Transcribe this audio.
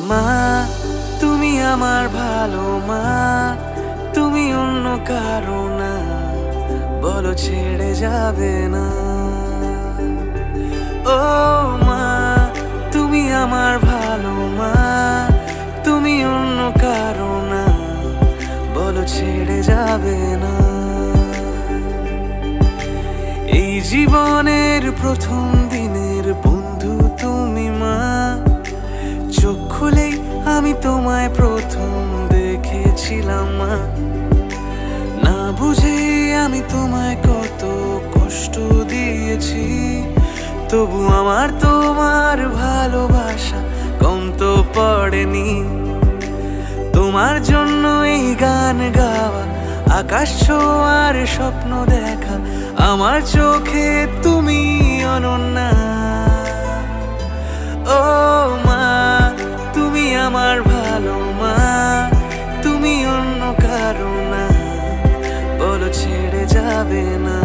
মা তুমি আমার ভালো মা, তুমি অন্য কারো না, বলো ছেড়ে যাবে না। ও মা তুমি আমার ভালো মা, তুমি অন্য কারো না, বলো ছেড়ে যাবে না। এই জীবনের প্রথম দিনের বন্ধু তুমি মা, চোখ খুলেই আমি তোমায় প্রথম দেখেছিলাম মা। না বুঝে আমি তোমায় কত কষ্ট দিয়েছি, তবু আমার তোমার ভালোবাসা কম তো পড়েনি। তোমার জন্য এই গান গাওয়া, আকাশ ছোঁয়ার স্বপ্ন দেখা, আমার চোখে তুমি অনন্যা। ও মা তুমি আমার ভালো মা, তুমি অন্য কারো না, বলো ছেড়ে যাবে না।